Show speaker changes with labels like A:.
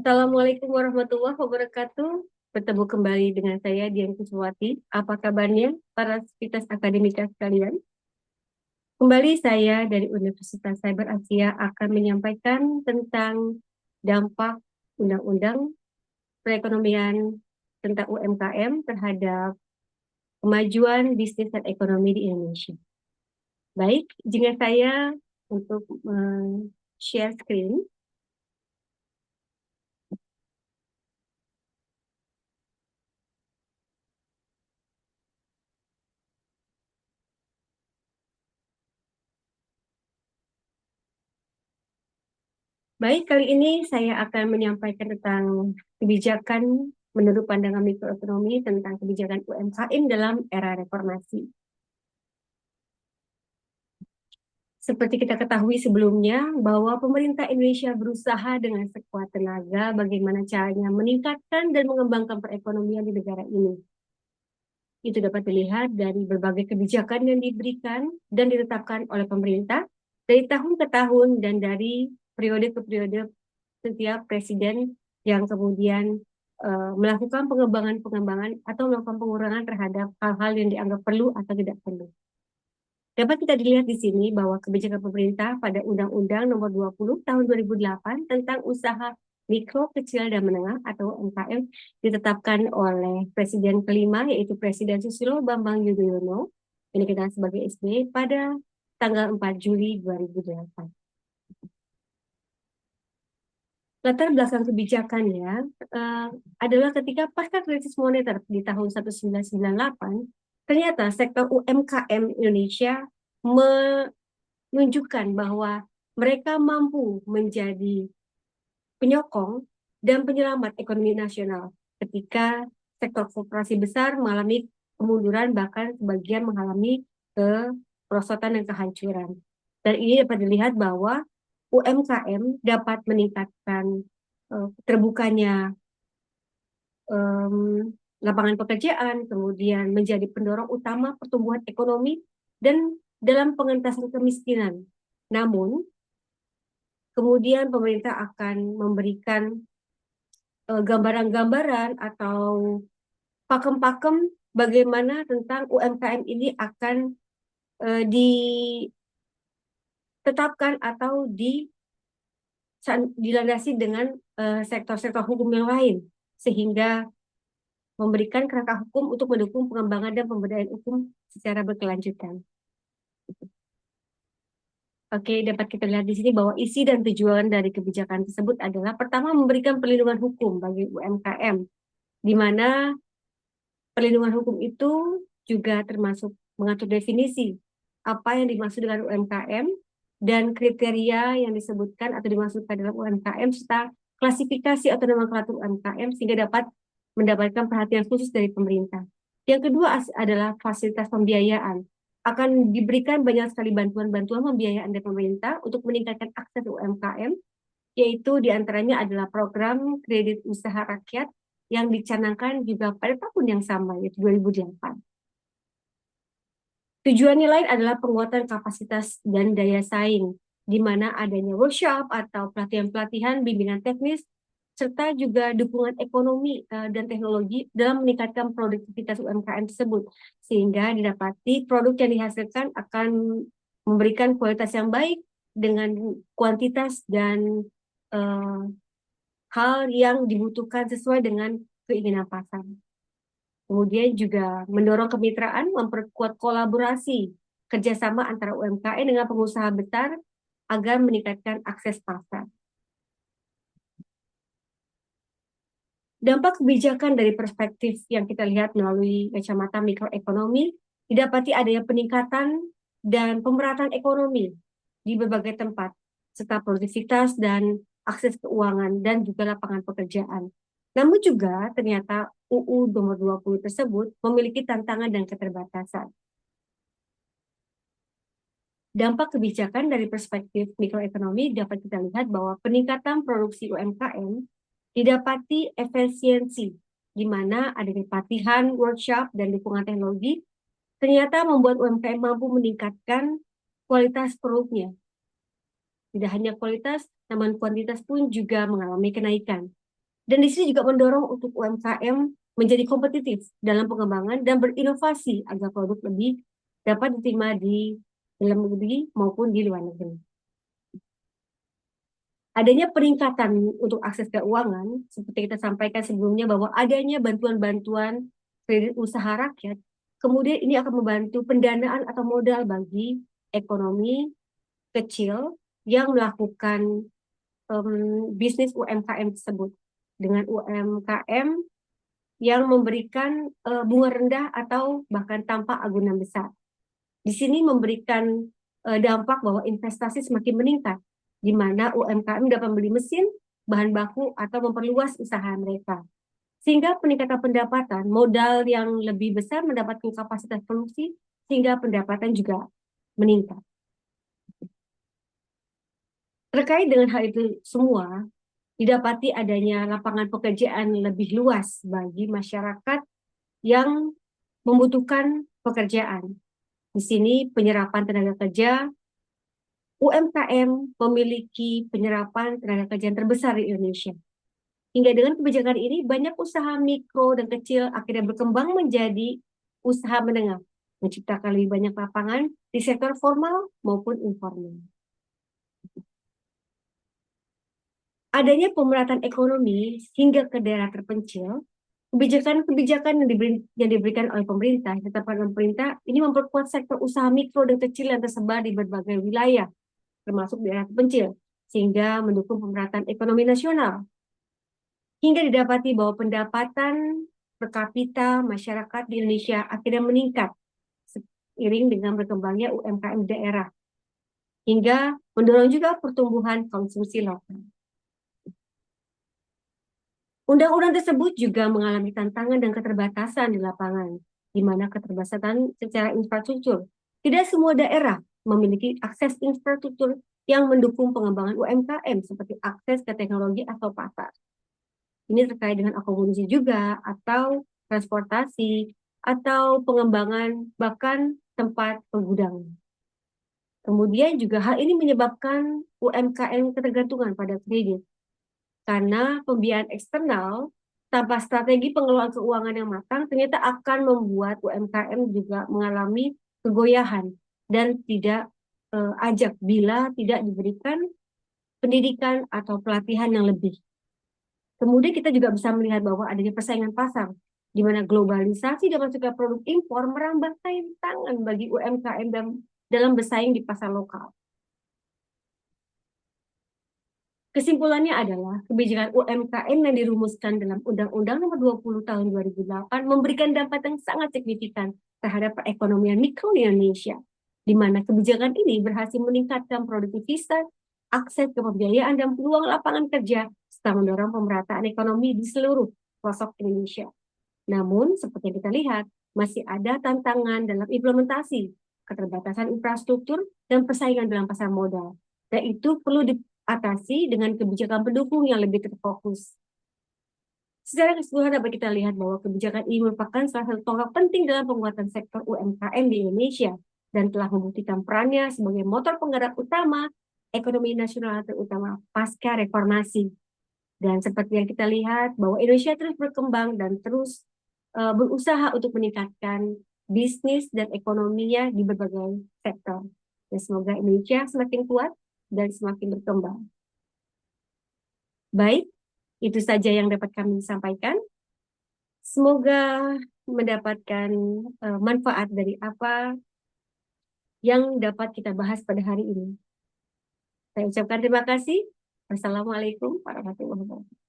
A: Assalamualaikum warahmatullahi wabarakatuh. Bertemu kembali dengan saya Dian Kuswati. Apa kabarnya para sivitas akademika sekalian? Kembali saya dari Universitas Cyber Asia akan menyampaikan tentang dampak undang-undang perekonomian tentang UMKM terhadap kemajuan bisnis dan ekonomi di Indonesia. Baik, jika saya untuk share screen. Baik, kali ini saya akan menyampaikan tentang kebijakan menurut pandangan mikroekonomi tentang kebijakan UMKM dalam era reformasi. Seperti kita ketahui sebelumnya, bahwa pemerintah Indonesia berusaha dengan sekuat tenaga bagaimana caranya meningkatkan dan mengembangkan perekonomian di negara ini. Itu dapat dilihat dari berbagai kebijakan yang diberikan dan ditetapkan oleh pemerintah dari tahun ke tahun dan dari periode ke periode setiap presiden yang kemudian melakukan pengembangan-pengembangan atau melakukan pengurangan terhadap hal-hal yang dianggap perlu atau tidak perlu. Dapat kita dilihat di sini bahwa kebijakan pemerintah pada Undang-Undang Nomor 20 Tahun 2008 tentang usaha mikro, kecil, dan menengah atau UMKM ditetapkan oleh Presiden kelima yaitu Presiden Susilo Bambang Yudhoyono, ini kita sebagai SBY, pada tanggal 4 Juli 2008. Latar belakang kebijakannya adalah ketika pasca krisis moneter di tahun 1998, ternyata sektor UMKM Indonesia menunjukkan bahwa mereka mampu menjadi penyokong dan penyelamat ekonomi nasional ketika sektor korporasi besar mengalami kemunduran, bahkan sebagian mengalami kerosotan dan kehancuran. Dan ini dapat dilihat bahwa UMKM dapat meningkatkan terbukanya lapangan pekerjaan, kemudian menjadi pendorong utama pertumbuhan ekonomi dan dalam pengentasan kemiskinan. Namun, kemudian pemerintah akan memberikan gambaran-gambaran atau pakem-pakem bagaimana tentang UMKM ini akan ditetapkan atau dilandasi dengan sektor-sektor hukum yang lain, sehingga memberikan kerangka hukum untuk mendukung pengembangan dan pemberdayaan hukum secara berkelanjutan. Oke, dapat kita lihat di sini bahwa isi dan tujuan dari kebijakan tersebut adalah pertama memberikan perlindungan hukum bagi UMKM, di mana perlindungan hukum itu juga termasuk mengatur definisi apa yang dimaksud dengan UMKM dan kriteria yang disebutkan atau dimasukkan dalam UMKM serta klasifikasi atau nomenklatur UMKM sehingga dapat mendapatkan perhatian khusus dari pemerintah. Yang kedua adalah fasilitas pembiayaan. Akan diberikan banyak sekali bantuan-bantuan pembiayaan dari pemerintah untuk meningkatkan akses UMKM, yaitu diantaranya adalah program kredit usaha rakyat yang dicanangkan juga pada tahun yang sama, yaitu 2008. Tujuannya lain adalah penguatan kapasitas dan daya saing, di mana adanya workshop atau pelatihan-pelatihan bimbingan teknis, serta juga dukungan ekonomi dan teknologi dalam meningkatkan produktivitas UMKM tersebut, sehingga didapati produk yang dihasilkan akan memberikan kualitas yang baik dengan kuantitas dan hal yang dibutuhkan sesuai dengan keinginan pasar. Kemudian juga mendorong kemitraan, memperkuat kolaborasi kerjasama antara UMKM dengan pengusaha besar agar meningkatkan akses pasar. Dampak kebijakan dari perspektif yang kita lihat melalui kacamata mikroekonomi, didapati adanya peningkatan dan pemerataan ekonomi di berbagai tempat, serta produktivitas dan akses keuangan dan juga lapangan pekerjaan. Namun juga ternyata UU nomor 20 tersebut memiliki tantangan dan keterbatasan. Dampak kebijakan dari perspektif mikroekonomi dapat kita lihat bahwa peningkatan produksi UMKM didapati efisiensi, di mana adanya pelatihan, workshop, dan dukungan teknologi ternyata membuat UMKM mampu meningkatkan kualitas produknya. Tidak hanya kualitas, namun kuantitas pun juga mengalami kenaikan. Dan di sini juga mendorong untuk UMKM menjadi kompetitif dalam pengembangan dan berinovasi agar produk lebih dapat diterima di dalam negeri maupun di luar negeri. Adanya peningkatan untuk akses keuangan, seperti kita sampaikan sebelumnya bahwa adanya bantuan-bantuan kredit usaha rakyat, kemudian ini akan membantu pendanaan atau modal bagi ekonomi kecil yang melakukan bisnis UMKM tersebut dengan UMKM yang memberikan bunga rendah atau bahkan tanpa agunan besar. Di sini memberikan dampak bahwa investasi semakin meningkat, di mana UMKM dapat membeli mesin, bahan baku, atau memperluas usaha mereka. Sehingga peningkatan pendapatan, modal yang lebih besar mendapatkan kapasitas produksi, sehingga pendapatan juga meningkat. Terkait dengan hal itu semua, didapati adanya lapangan pekerjaan lebih luas bagi masyarakat yang membutuhkan pekerjaan. Di sini penyerapan tenaga kerja, UMKM memiliki penyerapan tenaga kerja yang terbesar di Indonesia. Hingga dengan kebijakan ini, banyak usaha mikro dan kecil akhirnya berkembang menjadi usaha menengah, menciptakan lebih banyak lapangan di sektor formal maupun informal. Adanya pemerataan ekonomi hingga ke daerah terpencil, kebijakan-kebijakan yang diberikan oleh pemerintah, ditetapkan oleh pemerintah, ini memperkuat sektor usaha mikro dan kecil yang tersebar di berbagai wilayah, termasuk daerah terpencil, sehingga mendukung pemerataan ekonomi nasional. Hingga didapati bahwa pendapatan per kapita masyarakat di Indonesia akhirnya meningkat seiring dengan berkembangnya UMKM daerah, hingga mendorong juga pertumbuhan konsumsi lokal. Undang-undang tersebut juga mengalami tantangan dan keterbatasan di lapangan, di mana keterbatasan secara infrastruktur. Tidak semua daerah memiliki akses infrastruktur yang mendukung pengembangan UMKM seperti akses ke teknologi atau pasar. Ini terkait dengan akomodasi juga, atau transportasi, atau pengembangan bahkan tempat penggudang. Kemudian juga hal ini menyebabkan UMKM ketergantungan pada kredit karena pembiayaan eksternal tanpa strategi pengelolaan keuangan yang matang ternyata akan membuat UMKM juga mengalami kegoyahan dan tidak ajak bila tidak diberikan pendidikan atau pelatihan yang lebih. Kemudian kita juga bisa melihat bahwa adanya persaingan pasar, di mana globalisasi dan masuknya produk impor merambah tangan bagi UMKM dalam bersaing di pasar lokal. Kesimpulannya adalah kebijakan UMKM yang dirumuskan dalam Undang-Undang Nomor 20 Tahun 2008 memberikan dampak yang sangat signifikan terhadap perekonomian mikro di Indonesia, di mana kebijakan ini berhasil meningkatkan produktivitas, akses ke pembiayaan dan peluang lapangan kerja, serta mendorong pemerataan ekonomi di seluruh pelosok Indonesia. Namun, seperti yang kita lihat, masih ada tantangan dalam implementasi, keterbatasan infrastruktur, dan persaingan dalam pasar modal. Dan itu perlu atasi dengan kebijakan pendukung yang lebih terfokus. Secara keseluruhan dapat kita lihat bahwa kebijakan ini merupakan salah satu tonggak penting dalam penguatan sektor UMKM di Indonesia dan telah membuktikan perannya sebagai motor penggerak utama ekonomi nasional terutama pasca reformasi. Dan seperti yang kita lihat bahwa Indonesia terus berkembang dan terus berusaha untuk meningkatkan bisnis dan ekonominya di berbagai sektor. Dan semoga Indonesia semakin kuat dan semakin berkembang. Baik, itu saja yang dapat kami sampaikan. Semoga mendapatkan manfaat dari apa yang dapat kita bahas pada hari ini. Saya ucapkan terima kasih. Wassalamualaikum warahmatullahi wabarakatuh.